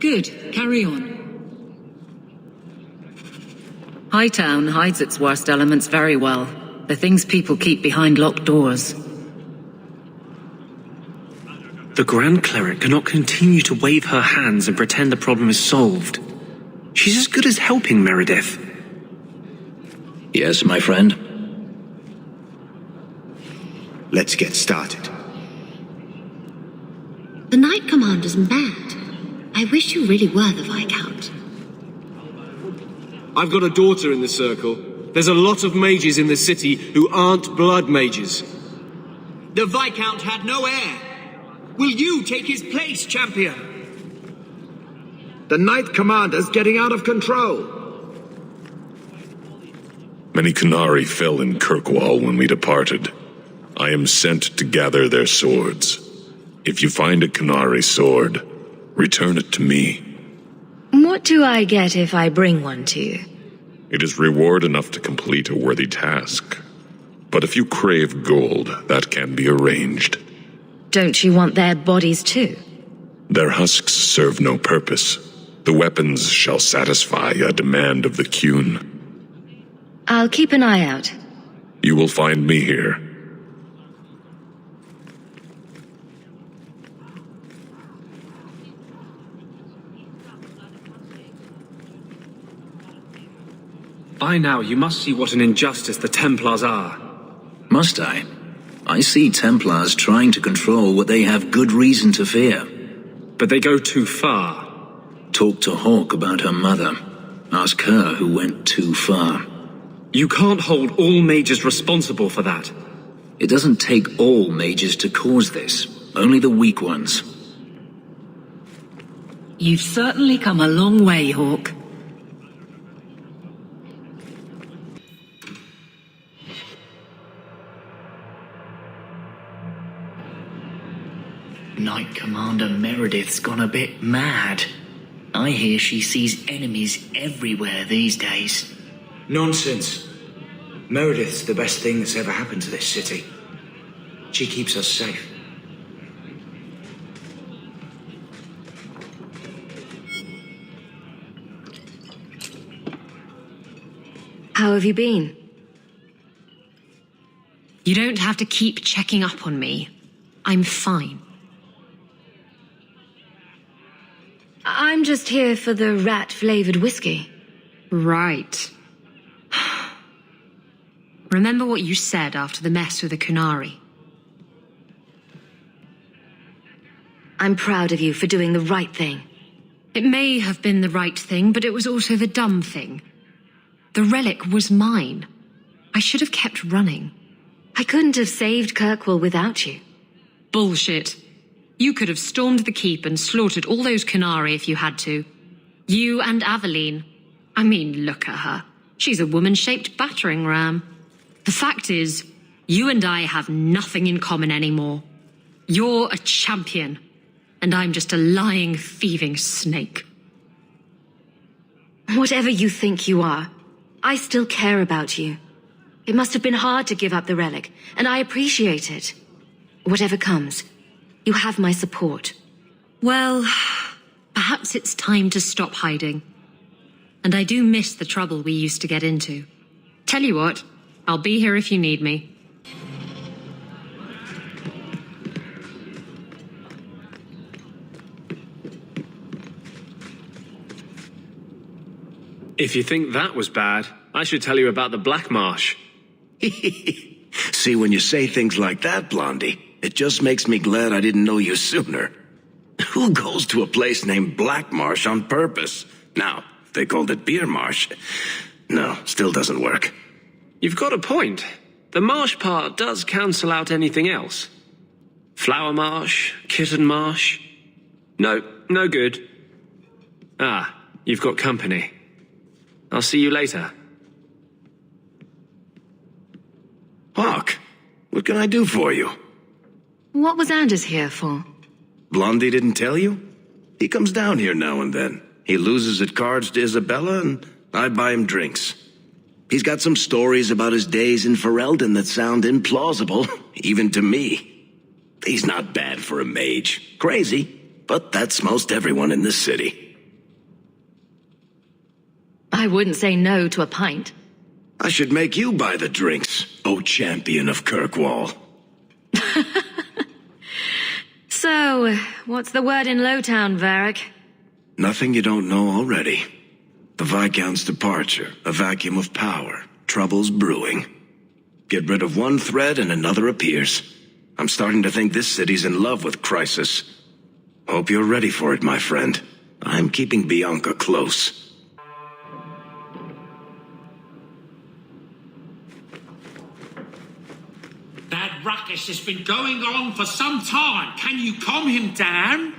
Good. Carry on. Hightown hides its worst elements very well. The things people keep behind locked doors. The Grand Cleric cannot continue to wave her hands and pretend the problem is solved. She's as good as helping Meredith. Yes, my friend? Let's get started. The Knight Commander's mad. I wish you really were the Viscount. I've got a daughter in the Circle. There's a lot of mages in the city who aren't blood mages. The Viscount had no heir. Will you take his place, champion? The Knight Commander's getting out of control. Many Qunari fell in Kirkwall when we departed. I am sent to gather their swords. If you find a Qunari sword, return it to me. What do I get if I bring one to you? It is reward enough to complete a worthy task. But if you crave gold, that can be arranged. Don't you want their bodies too? Their husks serve no purpose. The weapons shall satisfy a demand of the Qun. I'll keep an eye out. You will find me here. By now, you must see what an injustice the Templars are. Must I? I see Templars trying to control what they have good reason to fear. But they go too far. Talk to Hawke about her mother. Ask her who went too far. You can't hold all mages responsible for that. It doesn't take all mages to cause this. Only the weak ones. You've certainly come a long way, Hawke. Knight Commander Meredith's gone a bit mad. I hear she sees enemies everywhere these days. Nonsense. Meredith's the best thing that's ever happened to this city. She keeps us safe. How have you been? You don't have to keep checking up on me. I'm fine. I'm just here for the rat-flavored whiskey. Right. Remember what you said after the mess with the Qunari. I'm proud of you for doing the right thing. It may have been the right thing, but it was also the dumb thing. The relic was mine. I should have kept running. I couldn't have saved Kirkwall without you. Bullshit. You could have stormed the keep and slaughtered all those Qunari if you had to. You and Aveline. I mean, look at her. She's a woman-shaped battering ram. The fact is, you and I have nothing in common anymore. You're a champion, and I'm just a lying, thieving snake. Whatever you think you are, I still care about you. It must have been hard to give up the relic, and I appreciate it. Whatever comes, you have my support. Well, perhaps it's time to stop hiding. And I do miss the trouble we used to get into. Tell you what, I'll be here if you need me. If you think that was bad, I should tell you about the Black Marsh. See, when you say things like that, Blondie, it just makes me glad I didn't know you sooner. Who goes to a place named Black Marsh on purpose? Now, if they called it Beer Marsh, no, still doesn't work. You've got a point. The marsh part does cancel out anything else. Flower Marsh, Kitten Marsh. No, no good. Ah, you've got company. I'll see you later. Hawke, what can I do for you? What was Anders here for? Blondie didn't tell you? He comes down here now and then. He loses at cards to Isabella, and I buy him drinks. He's got some stories about his days in Ferelden that sound implausible, even to me. He's not bad for a mage. Crazy, but that's most everyone in this city. I wouldn't say no to a pint. I should make you buy the drinks, O champion of Kirkwall. So, what's the word in Lowtown, Varric? Nothing you don't know already. The Viscount's departure, a vacuum of power, troubles brewing. Get rid of one thread and another appears. I'm starting to think this city's in love with Crisis. Hope you're ready for it, my friend. I'm keeping Bianca close. That ruckus has been going on for some time. Can you calm him down?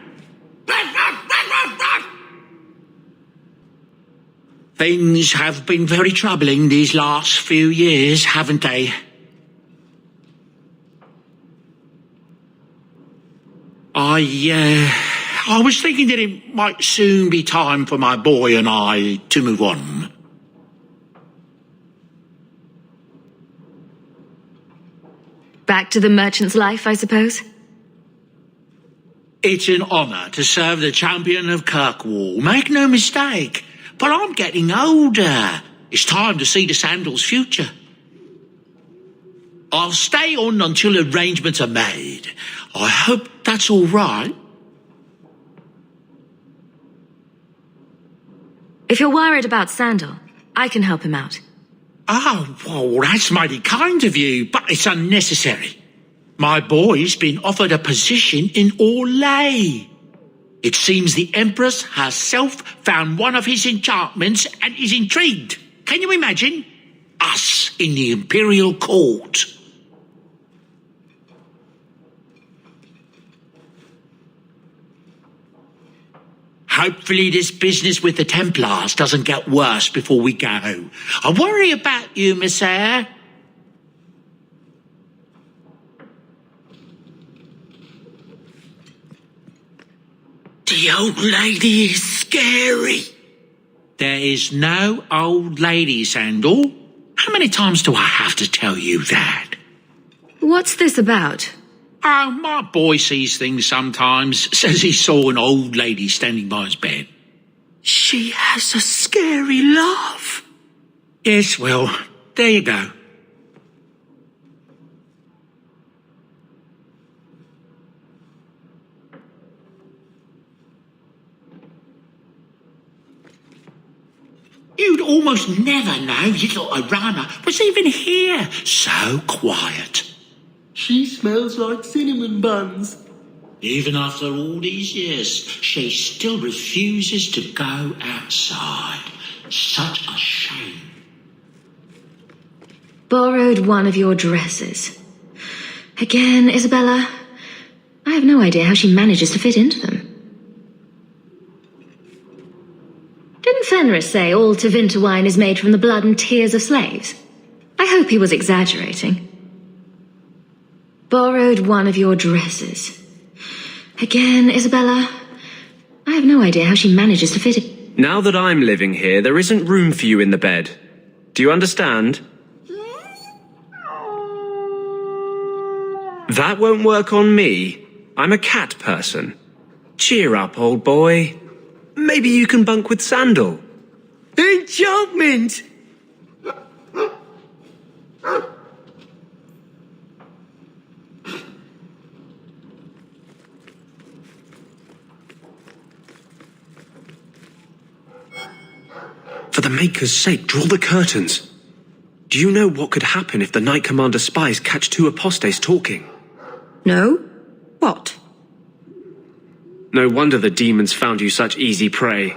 Things have been very troubling these last few years, haven't they? I was thinking that it might soon be time for my boy and I to move on. Back to the merchant's life, I suppose? It's an honor to serve the champion of Kirkwall, make no mistake. But I'm getting older. It's time to see the Sandal's future. I'll stay on until arrangements are made. I hope that's all right. If you're worried about Sandal, I can help him out. Oh, well, that's mighty kind of you, but it's unnecessary. My boy's been offered a position in Orlais. It seems the Empress herself found one of his enchantments and is intrigued. Can you imagine? Us in the Imperial Court. Hopefully this business with the Templars doesn't get worse before we go. I worry about you, Miss Eyre. The old lady is scary. There is no old lady, Sandal. How many times do I have to tell you that? What's this about? Oh, my boy sees things sometimes. Says he saw an old lady standing by his bed. She has a scary laugh. Yes, well, there you go. You'd almost never know little Irana was even here. So quiet. She smells like cinnamon buns. Even after all these years, she still refuses to go outside. Such a shame. Borrowed one of your dresses. Again, Isabella. I have no idea how she manages to fit into them. Didn't Fenris say all Tevinter wine is made from the blood and tears of slaves? I hope he was exaggerating. Borrowed one of your dresses. Again, Isabella. I have no idea how she manages to fit it. Now that I'm living here, there isn't room for you in the bed. Do you understand? That won't work on me. I'm a cat person. Cheer up, old boy. Maybe you can bunk with Sandal. Enchantment! For the Maker's sake, draw the curtains. Do you know what could happen if the Knight Commander spies catch two apostates talking? No? What? No wonder the demons found you such easy prey.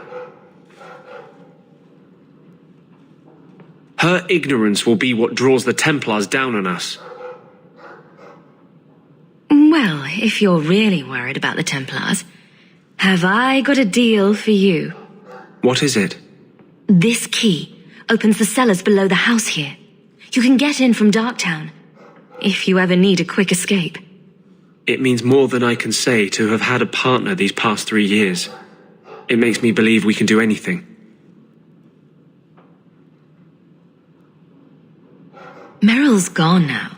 Her ignorance will be what draws the Templars down on us. Well, if you're really worried about the Templars, have I got a deal for you? What is it? This key opens the cellars below the house here. You can get in from Darktown, if you ever need a quick escape. It means more than I can say to have had a partner these past 3 years. It makes me believe we can do anything. Meryl's gone now.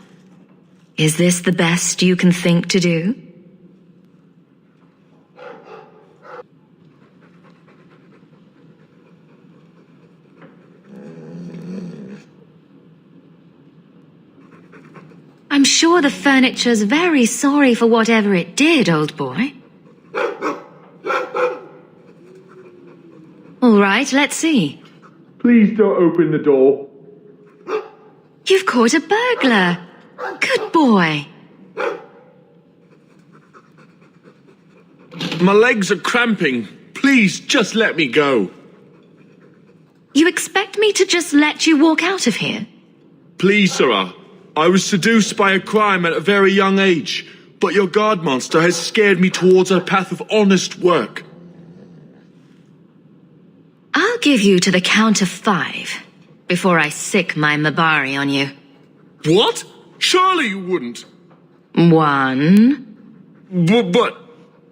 Is this the best you can think to do? sure the furniture's very sorry for whatever it did, old boy. All right, let's see. Please don't open the door. You've caught a burglar. Good boy. My legs are cramping. Please, just let me go. You expect me to just let you walk out of here? Please, sirrah. I was seduced by a crime at a very young age, but your guard monster has scared me towards a path of honest work. I'll give you to the count of 5 before I sick my Mabari on you. What? Surely you wouldn't. 1. But...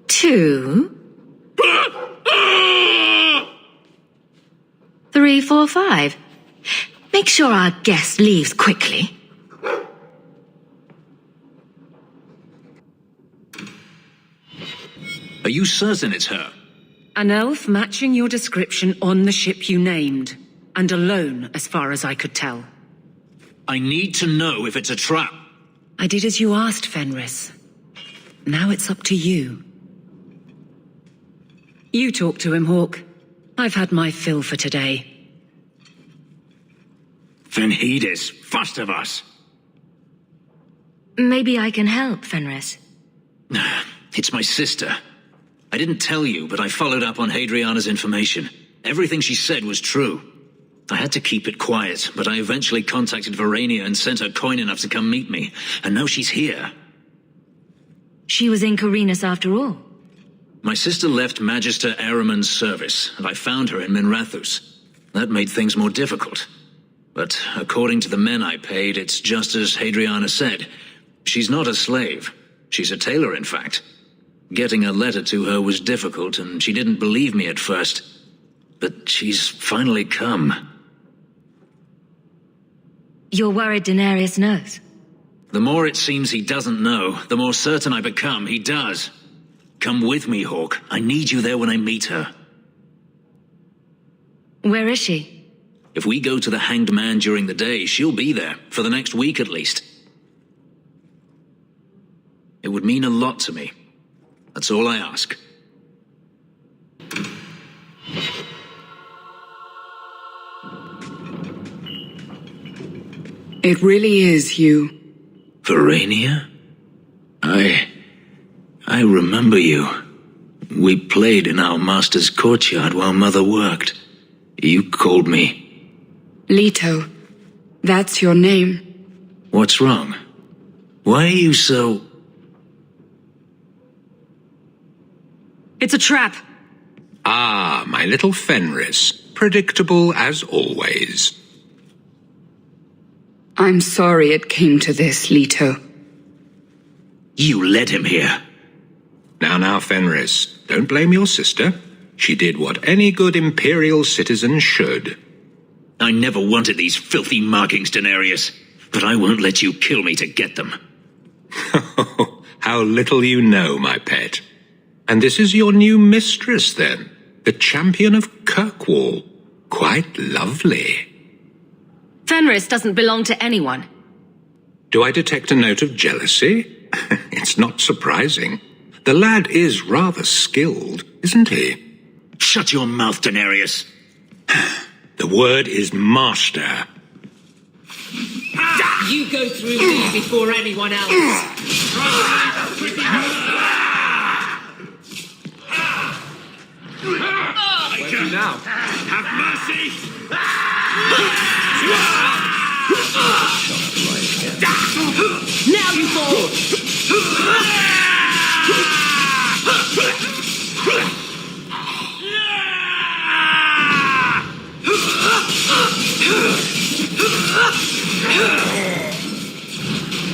2. 3, 4, 5. Make sure our guest leaves quickly. Are you certain it's her? An elf matching your description on the ship you named, and alone as far as I could tell. I need to know if it's a trap. I did as you asked, Fenris. Now it's up to you. You talk to him, Hawk. I've had my fill for today. Fenhidis, first of us. Maybe I can help, Fenris. It's my sister. I didn't tell you, but I followed up on Hadriana's information. Everything she said was true. I had to keep it quiet, but I eventually contacted Verania and sent her coin enough to come meet me. And now she's here. She was in Corinus after all. My sister left Magister Araman's service, and I found her in Minrathus. That made things more difficult. But according to the men I paid, it's just as Hadriana said. She's not a slave. She's a tailor, in fact. Getting a letter to her was difficult, and she didn't believe me at first. But she's finally come. You're worried Daenerys knows? The more it seems he doesn't know, the more certain I become he does. Come with me, Hawk. I need you there when I meet her. Where is she? If we go to the Hanged Man during the day, she'll be there, for the next week at least. It would mean a lot to me. That's all I ask. It really is you. Verania? I remember you. We played in our master's courtyard while Mother worked. You called me. Leto. That's your name. What's wrong? Why are you so... It's a trap. Ah, my little Fenris. Predictable as always. I'm sorry it came to this, Leto. You led him here. Now, Fenris, don't blame your sister. She did what any good Imperial citizen should. I never wanted these filthy markings, Daenerys, but I won't let you kill me to get them. How little you know, my pet. And this is your new mistress, then? The champion of Kirkwall. Quite lovely. Fenris doesn't belong to anyone. Do I detect a note of jealousy? It's not surprising. The lad is rather skilled, isn't he? Shut your mouth, Daenerys. The word is master. You go through me before anyone else. Thank you now. Have mercy! Now you fall!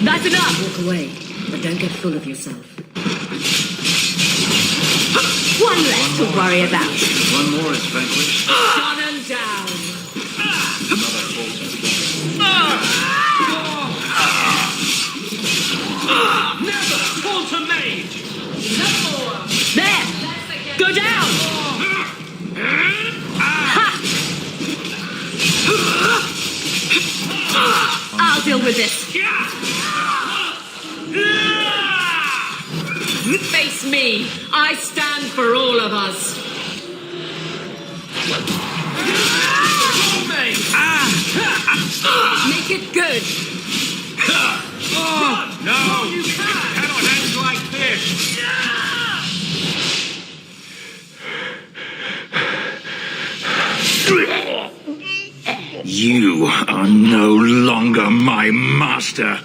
That's enough! Walk away, but don't get full of yourself. One less to worry about. One more is vanquished. Done and down! Never falter mage! There! Go down! I'll deal with this. Face me! I stand for all of us! Make it good! No! You cannot act like this! You are no longer my master.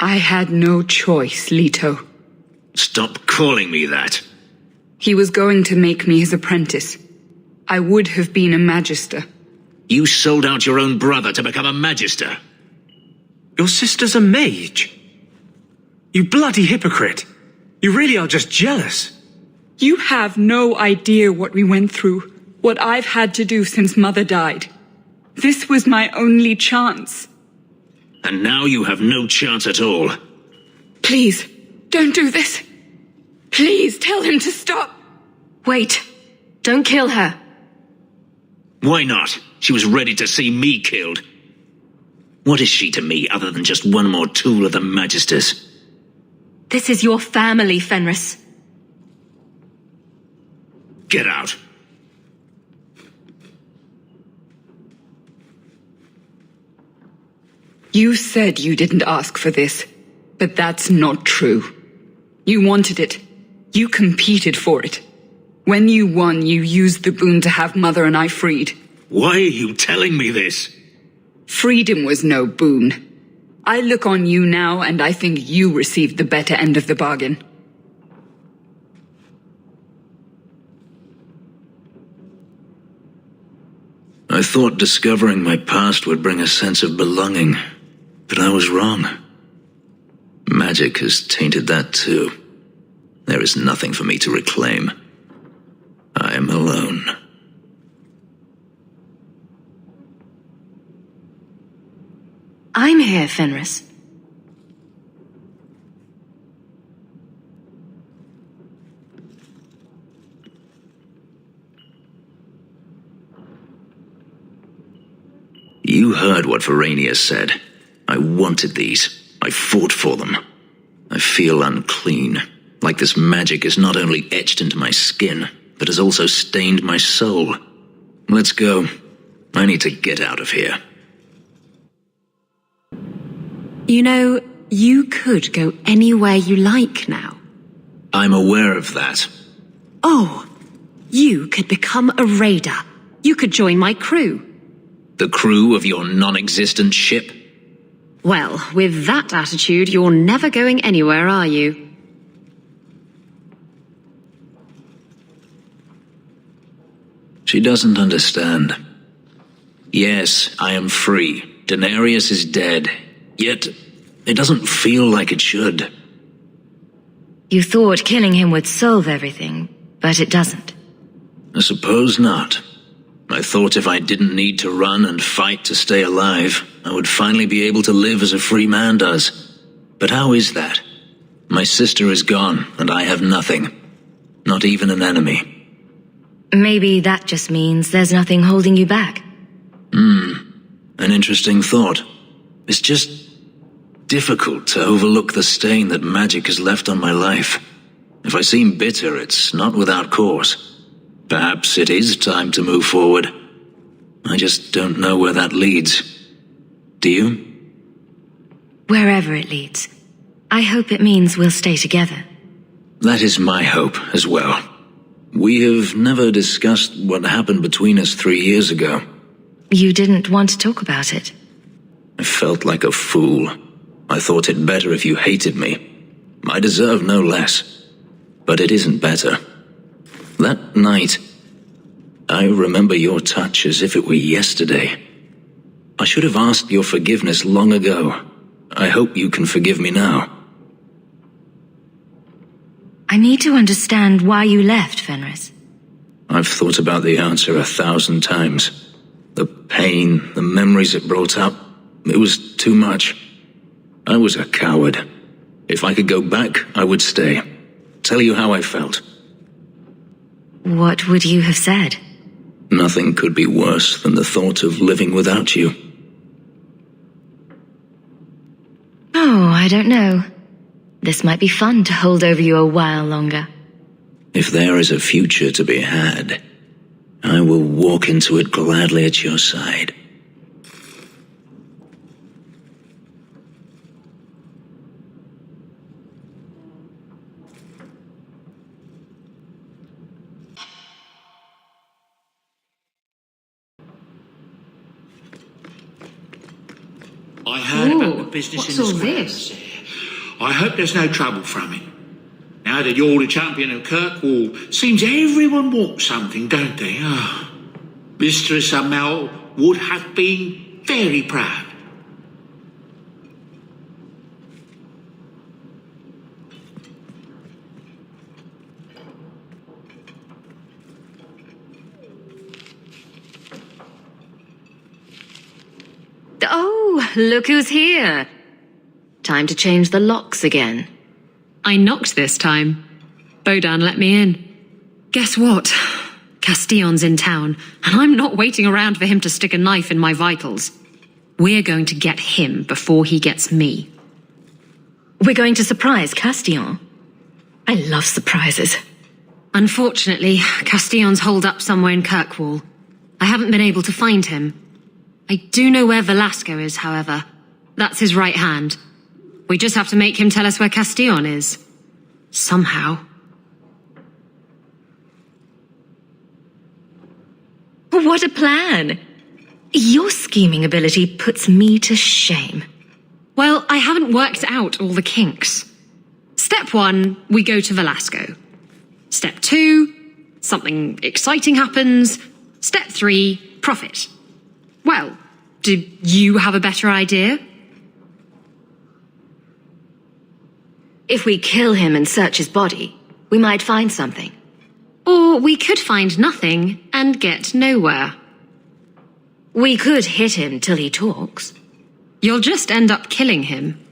I had no choice, Leto. Stop calling me that. He was going to make me his apprentice. I would have been a magister. You sold out your own brother to become a magister. Your sister's a mage. You bloody hypocrite. You really are just jealous. You have no idea what we went through, what I've had to do since Mother died. This was my only chance. And now you have no chance at all. Please, don't do this. Please tell him to stop. Wait. Don't kill her. Why not? She was ready to see me killed. What is she to me other than just one more tool of the Magisters? This is your family, Fenris. Get out. You said you didn't ask for this, but that's not true. You wanted it. You competed for it. When you won, you used the boon to have Mother and I freed. Why are you telling me this? Freedom was no boon. I look on you now and I think you received the better end of the bargain. I thought discovering my past would bring a sense of belonging, but I was wrong. Magic has tainted that too. There is nothing for me to reclaim. I am alone. I'm here, Fenris. You heard what Verania said. I wanted these. I fought for them. I feel unclean, like this magic is not only etched into my skin, but has also stained my soul. Let's go. I need to get out of here. You know, you could go anywhere you like now. I'm aware of that. Oh, you could become a raider. You could join my crew. The crew of your non-existent ship? Well, with that attitude, you're never going anywhere, are you? She doesn't understand. Yes, I am free. Daenerys is dead. Yet, it doesn't feel like it should. You thought killing him would solve everything, but it doesn't. I suppose not. I thought if I didn't need to run and fight to stay alive, I would finally be able to live as a free man does. But how is that? My sister is gone, and I have nothing. Not even an enemy. Maybe that just means there's nothing holding you back. An interesting thought. It's just difficult to overlook the stain that magic has left on my life. If I seem bitter, it's not without cause. Perhaps it is time to move forward. I just don't know where that leads. Do you? Wherever it leads. I hope it means we'll stay together. That is my hope as well. We have never discussed what happened between us 3 years ago. You didn't want to talk about it. I felt like a fool. I thought it better if you hated me. I deserve no less. But it isn't better. That night, I remember your touch as if it were yesterday. I should have asked your forgiveness long ago. I hope you can forgive me now. I need to understand why you left, Fenris. I've thought about the answer 1,000 times. The pain, the memories it brought up, it was too much. I was a coward. If I could go back, I would stay. Tell you how I felt. What would you have said? Nothing could be worse than the thought of living without you. I don't know. This might be fun to hold over you a while longer. If there is a future to be had, I will walk into it gladly at your side. I heard about the Ooh, business what's in the all squares. this? I hope there's no trouble from it. Now that you're the champion of Kirkwall, seems everyone wants something, don't they? Oh, Mistress Amel would have been very proud. Oh, look who's here. Time to change the locks again. I knocked this time. Bodan let me in. Guess what? Castillon's in town, and I'm not waiting around for him to stick a knife in my vitals. We're going to get him before he gets me. We're going to surprise Castillon. I love surprises. Unfortunately, Castillon's holed up somewhere in Kirkwall. I haven't been able to find him. I do know where Velasco is, however. That's his right hand. We just have to make him tell us where Castillon is. Somehow. What a plan! Your scheming ability puts me to shame. Well, I haven't worked out all the kinks. Step 1, we go to Velasco. Step 2, something exciting happens. Step 3, profit. Well, do you have a better idea? If we kill him and search his body, we might find something. Or we could find nothing and get nowhere. We could hit him till he talks. You'll just end up killing him.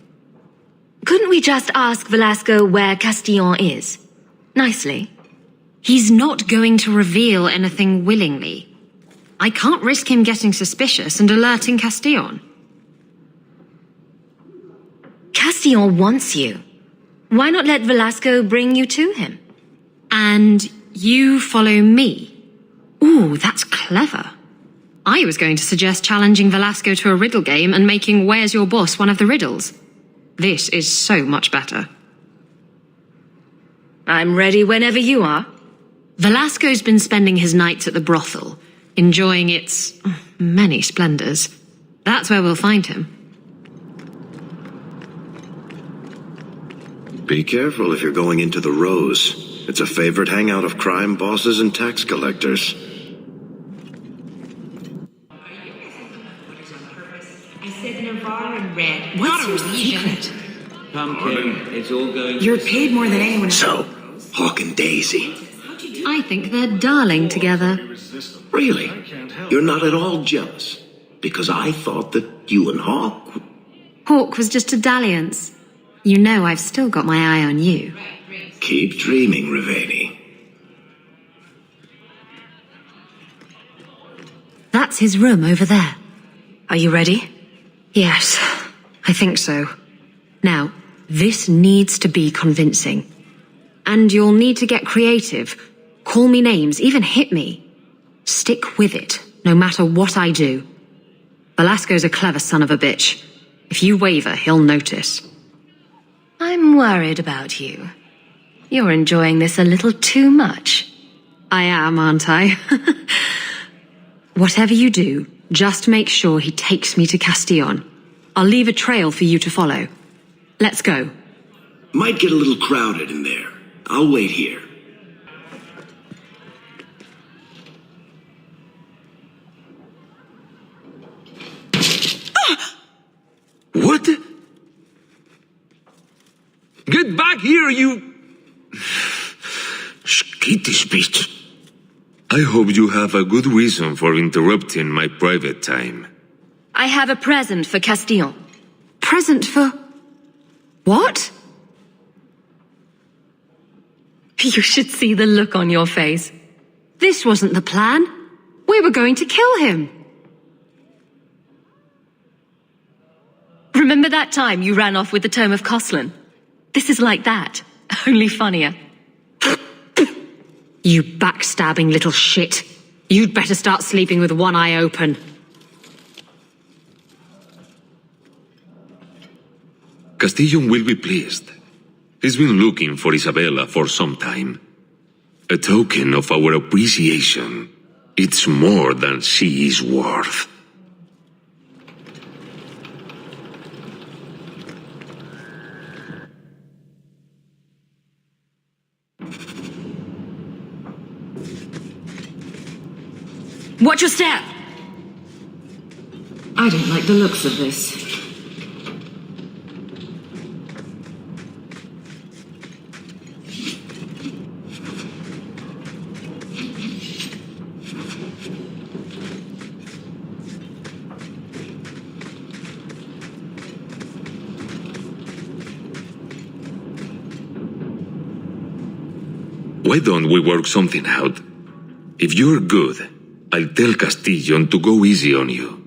Couldn't we just ask Velasco where Castillon is? Nicely. He's not going to reveal anything willingly. I can't risk him getting suspicious and alerting Castillon. Castillon wants you. Why not let Velasco bring you to him? And you follow me? Ooh, that's clever. I was going to suggest challenging Velasco to a riddle game and making Where's Your Boss one of the riddles. This is so much better. I'm ready whenever you are. Velasco's been spending his nights at the brothel, enjoying its many splendors. That's where we'll find him. Be careful if you're going into the Rose. It's a favorite hangout of crime bosses and tax collectors. I said Navarre in red. What's your secret? Pumpkin, it's all going. You're paid more than anyone else. So, Hawk and Daisy. I think they're darling together. Really? You're not at all jealous? Because I thought that you and Hawk... Hawk was just a dalliance. You know I've still got my eye on you. Keep dreaming, Riveni. That's his room over there. Are you ready? Yes, I think so. Now, this needs to be convincing. And you'll need to get creative. Call me names, even hit me. Stick with it, no matter what I do. Velasco's a clever son of a bitch. If you waver, he'll notice. I'm worried about you. You're enjoying this a little too much. I am, aren't I? Whatever you do, just make sure he takes me to Castillon. I'll leave a trail for you to follow. Let's go. Might get a little crowded in there. I'll wait here. What? Get back here, you... skittish bitch. I hope you have a good reason for interrupting my private time. I have a present for Castillon. Present for... what? You should see the look on your face. This wasn't the plan. We were going to kill him. Remember that time you ran off with the tome of Coslin? This is like that, only funnier. You backstabbing little shit. You'd better start sleeping with one eye open. Castillon will be pleased. He's been looking for Isabella for some time. A token of our appreciation. It's more than she is worth. Watch your step! I don't like the looks of this. Why don't we work something out? If you're good, I'll tell Castillon to go easy on you.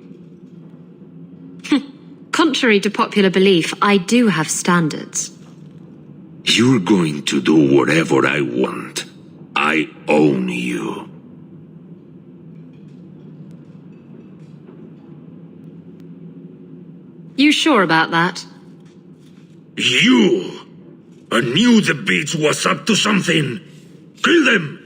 Contrary to popular belief, I do have standards. You're going to do whatever I want. I own you. You sure about that? You! I knew the bitch was up to something! Kill them!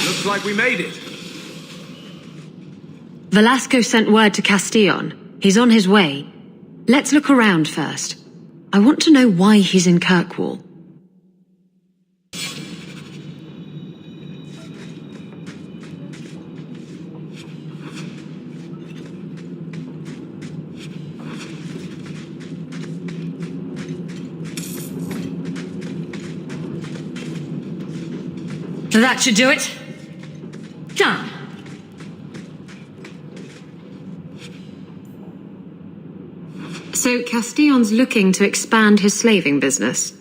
Looks like we made it. Velasco sent word to Castillon. He's on his way. Let's look around first. I want to know why he's in Kirkwall. That should do it. Done. So Castillon's looking to expand his slaving business.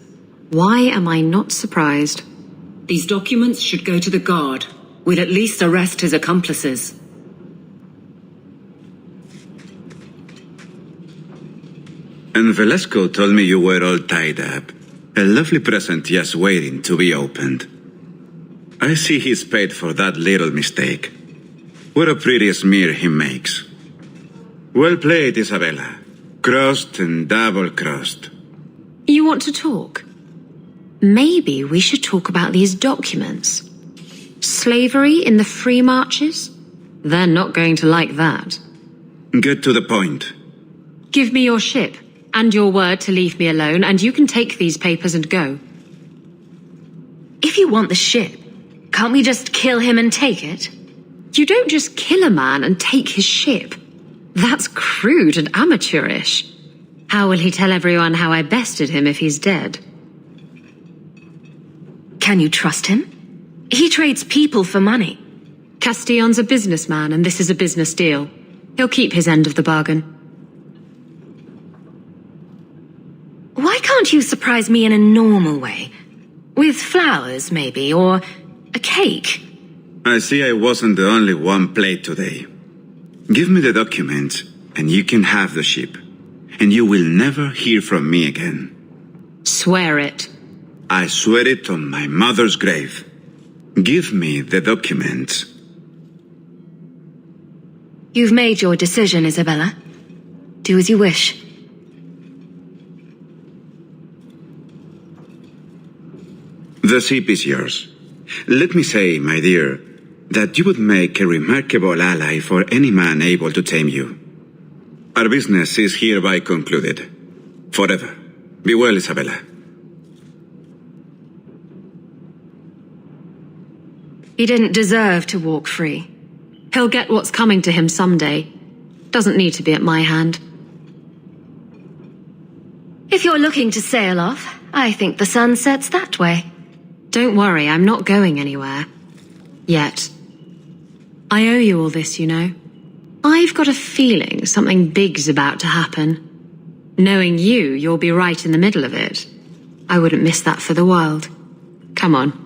Why am I not surprised? These documents should go to the guard. We'll at least arrest his accomplices. And Velasco told me you were all tied up. A lovely present just waiting to be opened. I see he's paid for that little mistake. What a pretty smear he makes. Well played, Isabella. Crossed and double-crossed. You want to talk? Maybe we should talk about these documents. Slavery in the free marches? They're not going to like that. Get to the point. Give me your ship, and your word to leave me alone, and you can take these papers and go. If you want the ship, can't we just kill him and take it? You don't just kill a man and take his ship. That's crude and amateurish. How will he tell everyone how I bested him if he's dead? Can you trust him? He trades people for money. Castillon's a businessman, and this is a business deal. He'll keep his end of the bargain. Why can't you surprise me in a normal way? With flowers, maybe, or a cake? I see I wasn't the only one played today. Give me the documents, and you can have the ship. And you will never hear from me again. Swear it. I swear it on my mother's grave. Give me the documents. You've made your decision, Isabella. Do as you wish. The ship is yours. Let me say, my dear, that you would make a remarkable ally for any man able to tame you. Our business is hereby concluded. Forever. Be well, Isabella. He didn't deserve to walk free. He'll get what's coming to him someday. Doesn't need to be at my hand. If you're looking to sail off, I think the sun sets that way. Don't worry, I'm not going anywhere. Yet. I owe you all this, you know. I've got a feeling something big's about to happen. Knowing you'll be right in the middle of it. I wouldn't miss that for the world. Come on.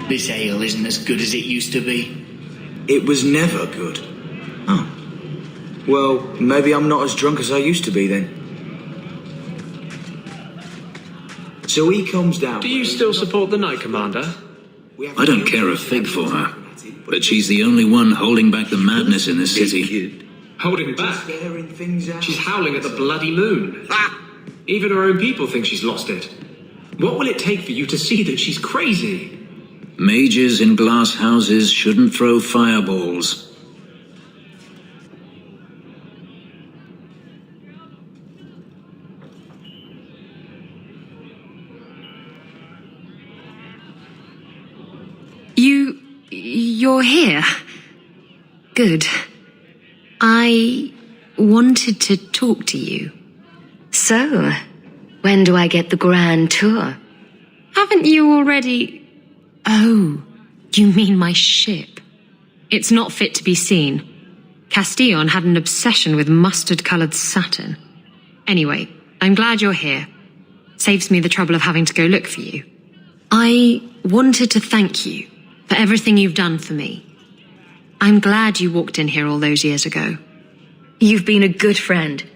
This ale isn't as good as it used to be. It was never good. Oh. Well, maybe I'm not as drunk as I used to be then. So he comes down. Do you still support the Knight Commander? I don't care a fig for her, but she's the only one holding back the madness in this city. Holding back? She's howling at the bloody moon. Even her own people think she's lost it. What will it take for you to see that she's crazy? Mages in glass houses shouldn't throw fireballs. You're here? Good. I wanted to talk to you. So, when do I get the grand tour? Haven't you already... Oh, you mean my ship? It's not fit to be seen. Castillon had an obsession with mustard-coloured satin. Anyway, I'm glad you're here. Saves me the trouble of having to go look for you. I wanted to thank you for everything you've done for me. I'm glad you walked in here all those years ago. You've been a good friend,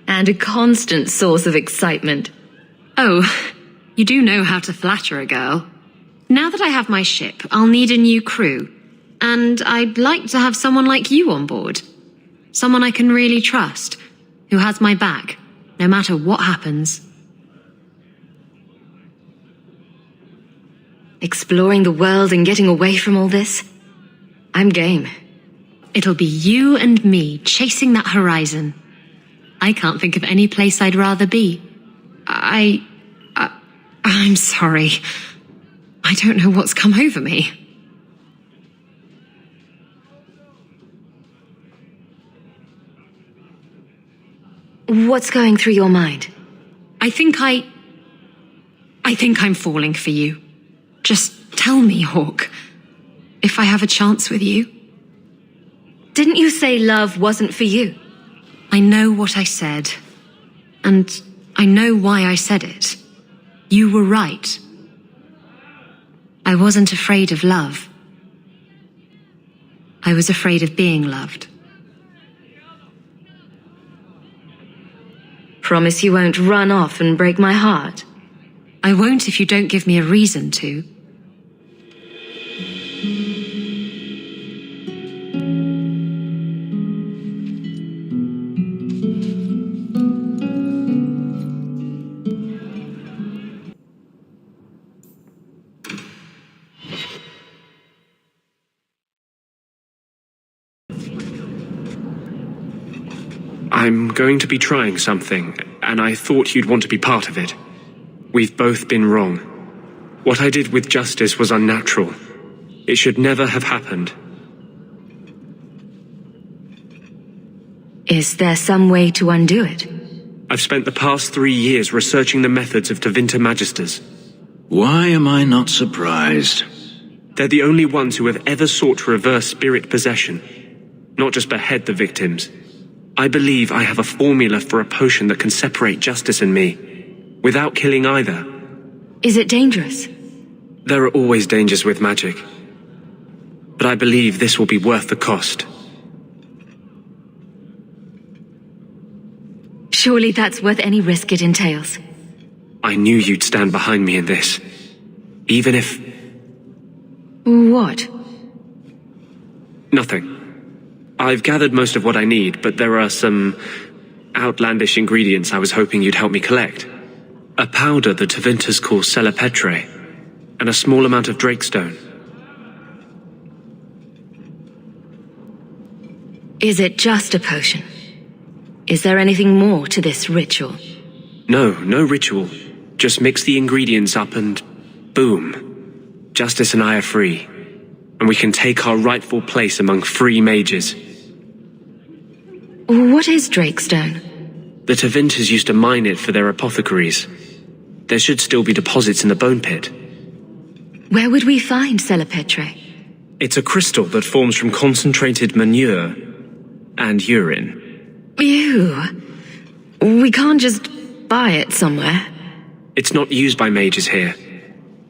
and a constant source of excitement. Oh, you do know how to flatter a girl. Now that I have my ship, I'll need a new crew, and I'd like to have someone like you on board. Someone I can really trust, who has my back, no matter what happens. Exploring the world and getting away from all this? I'm game. It'll be you and me chasing that horizon. I can't think of any place I'd rather be. I'm sorry. I don't know what's come over me. What's going through your mind? I think I'm falling for you. Just tell me, Hawk, if I have a chance with you. Didn't you say love wasn't for you? I know what I said, and I know why I said it. You were right. I wasn't afraid of love. I was afraid of being loved. Promise you won't run off and break my heart? I won't if you don't give me a reason to. I'm going to be trying something, and I thought you'd want to be part of it. We've both been wrong. What I did with Justice was unnatural. It should never have happened. Is there some way to undo it? I've spent the past 3 years researching the methods of Tevinter Magisters. Why am I not surprised? They're the only ones who have ever sought to reverse spirit possession, not just behead the victims. I believe I have a formula for a potion that can separate Justice and me, without killing either. Is it dangerous? There are always dangers with magic. But I believe this will be worth the cost. Surely that's worth any risk it entails. I knew you'd stand behind me in this. Even if... What? Nothing. I've gathered most of what I need, but there are some outlandish ingredients I was hoping you'd help me collect. A powder the Tevinters call Celepetre, and a small amount of Drakestone. Is it just a potion? Is there anything more to this ritual? No ritual. Just mix the ingredients up and boom. Justice and I are free. And we can take our rightful place among free mages. What is Drakestone? The Tevinters used to mine it for their apothecaries. There should still be deposits in the bone pit. Where would we find Celepetre? It's a crystal that forms from concentrated manure and urine. Ew. We can't just buy it somewhere. It's not used by mages here.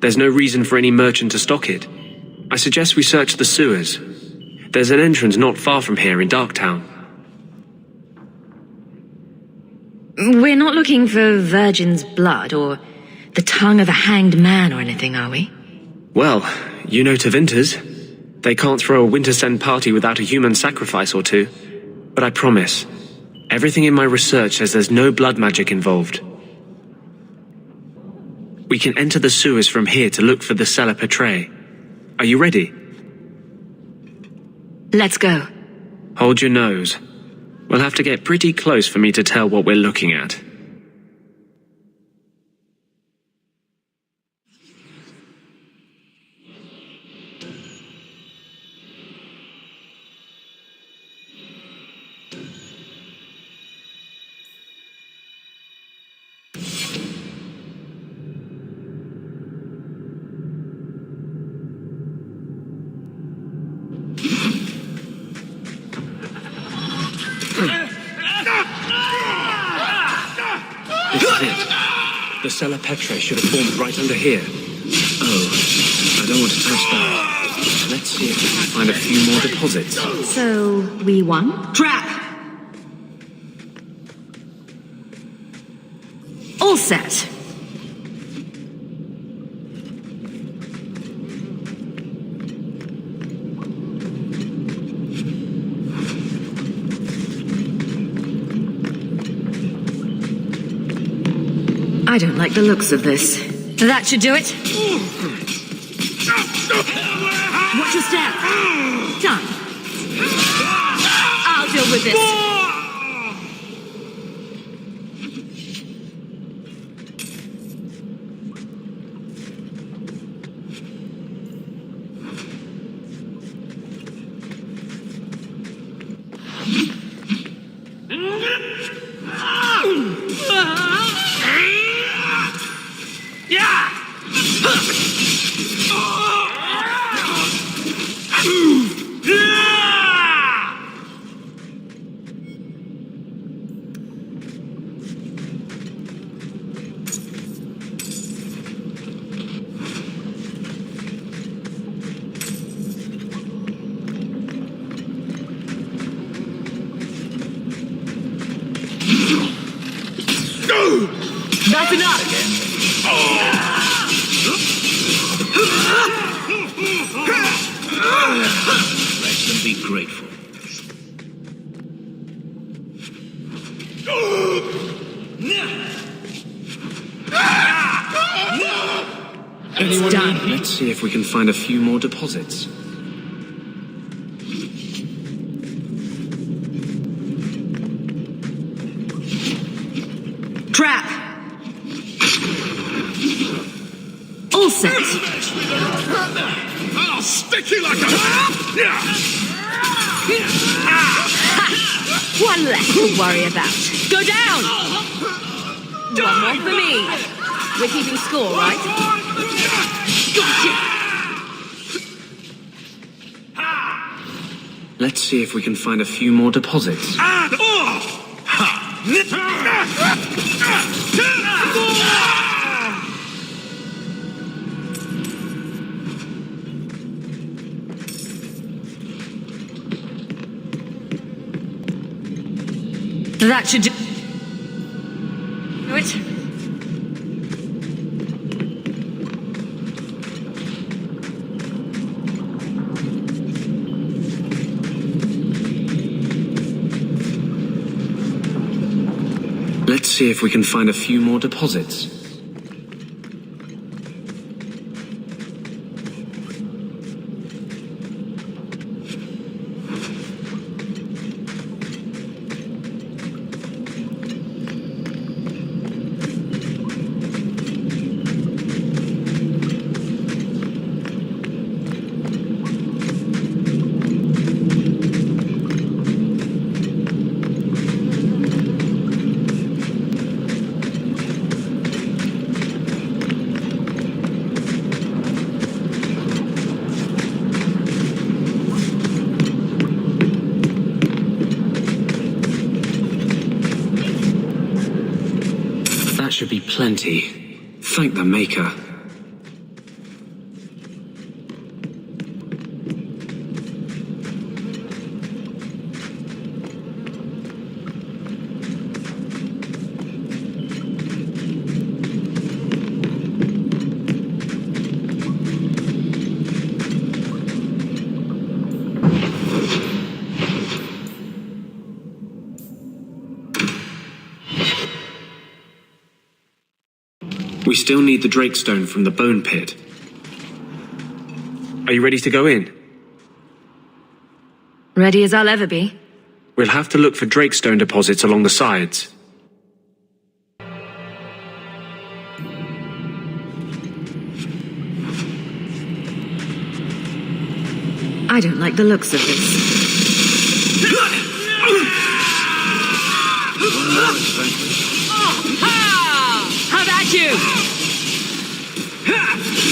There's no reason for any merchant to stock it. I suggest we search the sewers. There's an entrance not far from here in Darktown. We're not looking for virgin's blood or the tongue of a hanged man or anything, are we? Well, you know Tevinters. They can't throw a winter send party without a human sacrifice or two. But I promise, everything in my research says there's no blood magic involved. We can enter the sewers from here to look for the Celepetre. Are you ready? Let's go. Hold your nose. We'll have to get pretty close for me to tell what we're looking at. The Celepetre should have formed right under here. Oh, I don't want to touch that. Let's see if we can find a few more deposits. So, we won? Trap! All set. I don't like the looks of this. That should do it. Watch your step. Done. I'll deal with this. That's enough! Let them be grateful. Anyone done? Let's see if we can find a few more deposits. Trap! All set. I'll stick you like a... One less to worry about. Go down! One more for me. We're keeping score, right? Gotcha! Let's see if we can find a few more deposits. That should do it. Let's see if we can find a few more deposits. should be plenty. Thank the Maker. We still need the Drakestone from the Bone Pit. Are you ready to go in? Ready as I'll ever be. We'll have to look for Drakestone deposits along the sides. I don't like the looks of this. How about you?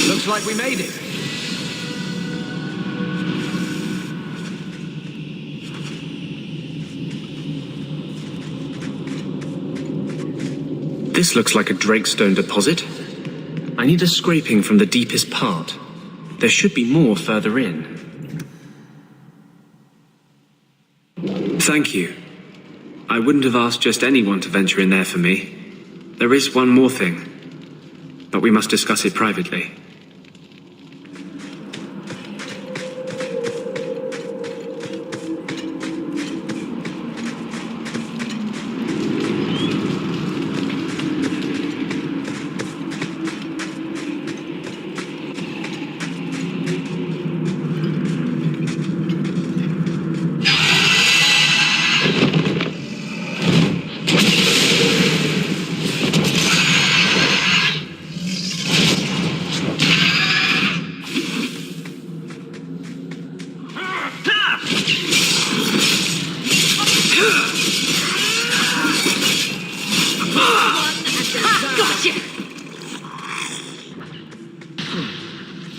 Looks like we made it. This looks like a Drakestone deposit. I need a scraping from the deepest part. There should be more further in. Thank you. I wouldn't have asked just anyone to venture in there for me. There is one more thing, but we must discuss it privately.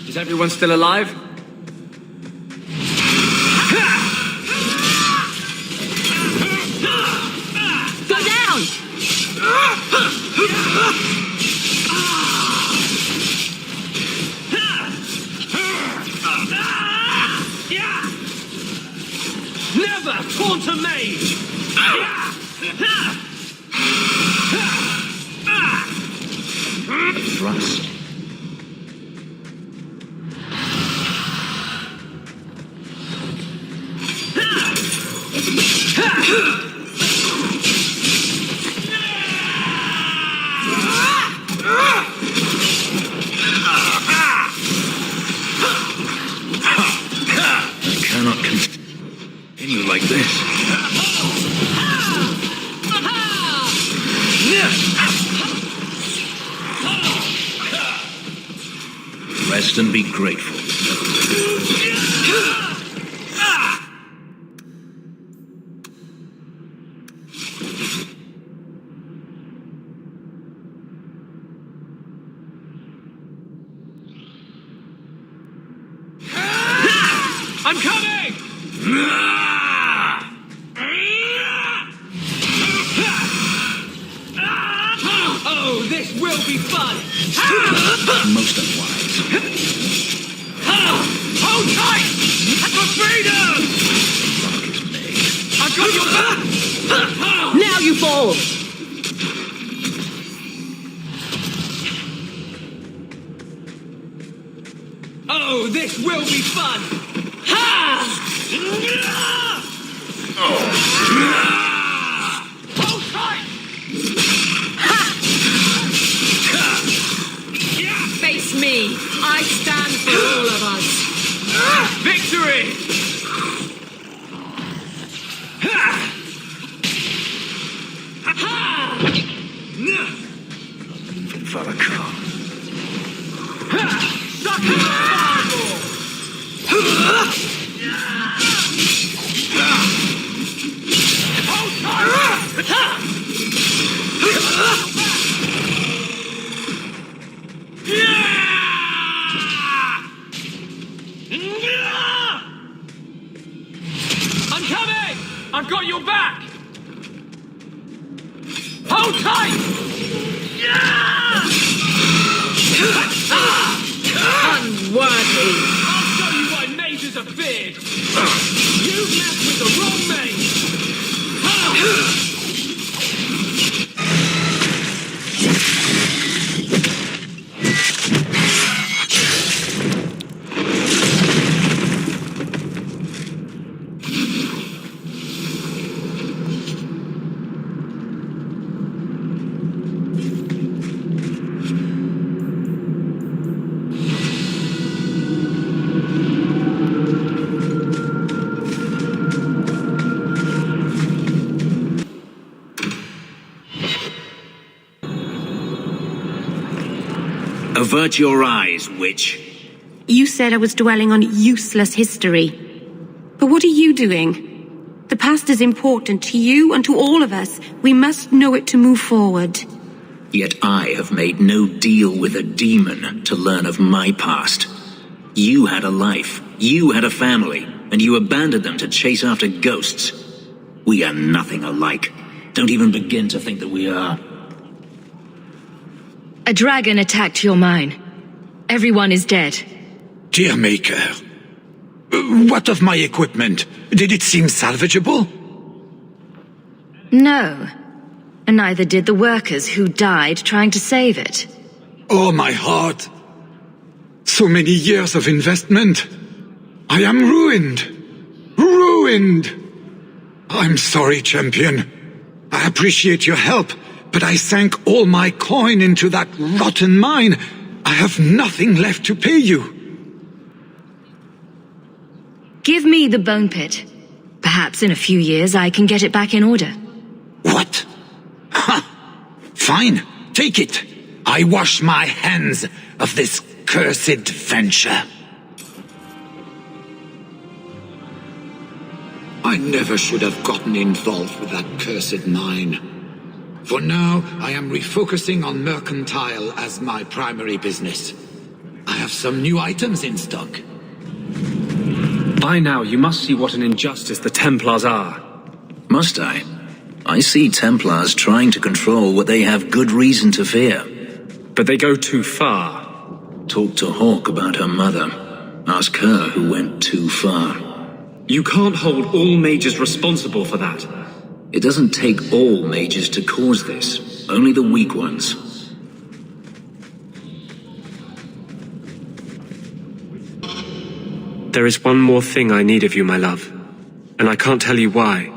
Is everyone still alive? Go down! Never taunt a mage! Thrust. I cannot continue like this. Rest and be grateful. I'm coming! Oh, this will be fun! Most unwise. Hold tight! For freedom! Rock is made. I've got your back! Now you fall! Oh, this will be fun! Hold tight! Face me. I stand for all of us. Victory! Even Valakar. Suck it up, fireball! Hold tight! I'm coming! I've got your back! Hold tight! You messed with the wrong mage! Avert your eyes, witch. You said I was dwelling on useless history. But what are you doing? The past is important to you and to all of us. We must know it to move forward. Yet I have made no deal with a demon to learn of my past. You had a life, you had a family, and you abandoned them to chase after ghosts. We are nothing alike. Don't even begin to think that we are. A dragon attacked your mine. Everyone is dead. Dear Maker, what of my equipment? Did it seem salvageable? No. And neither did the workers who died trying to save it. Oh, my heart. So many years of investment. I am ruined. Ruined. I'm sorry, champion. I appreciate your help, but I sank all my coin into that rotten mine. I have nothing left to pay you. Give me the bone pit. Perhaps in a few years I can get it back in order. What? Ha! Fine, take it. I wash my hands of this cursed venture. I never should have gotten involved with that cursed mine. For now, I am refocusing on mercantile as my primary business. I have some new items in stock. By now, you must see what an injustice the Templars are. Must I? I see Templars trying to control what they have good reason to fear. But they go too far. Talk to Hawk about her mother. Ask her who went too far. You can't hold all mages responsible for that. It doesn't take all mages to cause this. Only the weak ones. There is one more thing I need of you, my love. And I can't tell you why.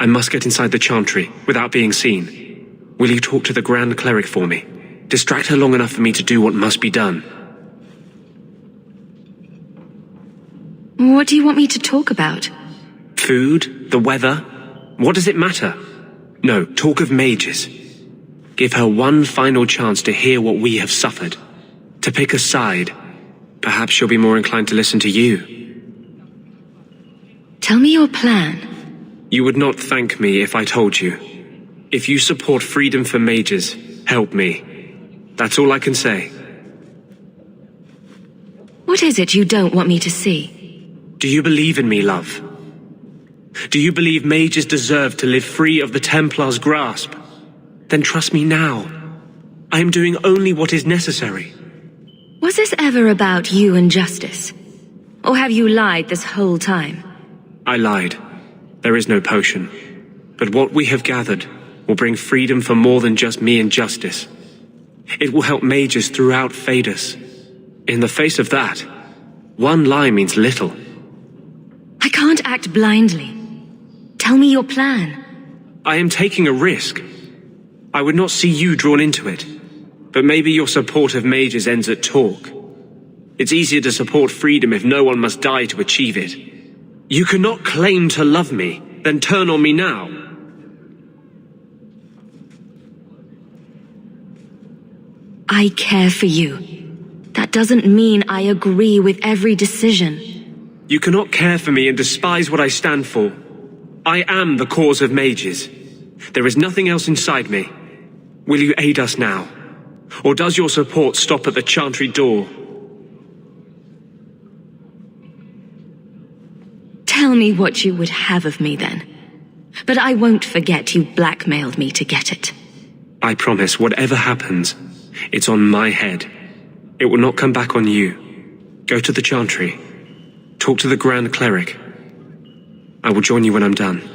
I must get inside the chantry, without being seen. Will you talk to the Grand Cleric for me? Distract her long enough for me to do what must be done. What do you want me to talk about? Food? The weather? What does it matter? No, talk of mages. Give her one final chance to hear what we have suffered. To pick a side. Perhaps she'll be more inclined to listen to you. Tell me your plan. You would not thank me if I told you. If you support freedom for mages, help me. That's all I can say. What is it you don't want me to see? Do you believe in me, love? Do you believe mages deserve to live free of the Templars' grasp? Then trust me now. I am doing only what is necessary. Was this ever about you and justice? Or have you lied this whole time? I lied. There is no potion. But what we have gathered will bring freedom for more than just me and justice. It will help mages throughout Phaedus. In the face of that, one lie means little. I can't act blindly. Tell me your plan. I am taking a risk. I would not see you drawn into it. But maybe your support of mages ends at talk. It's easier to support freedom if no one must die to achieve it. You cannot claim to love me, then turn on me now. I care for you. That doesn't mean I agree with every decision. You cannot care for me and despise what I stand for. I am the cause of mages. There is nothing else inside me. Will you aid us now? Or does your support stop at the chantry door? Tell me what you would have of me then. But I won't forget you blackmailed me to get it. I promise, whatever happens, it's on my head. It will not come back on you. Go to the chantry. Talk to the Grand Cleric. I will join you when I'm done.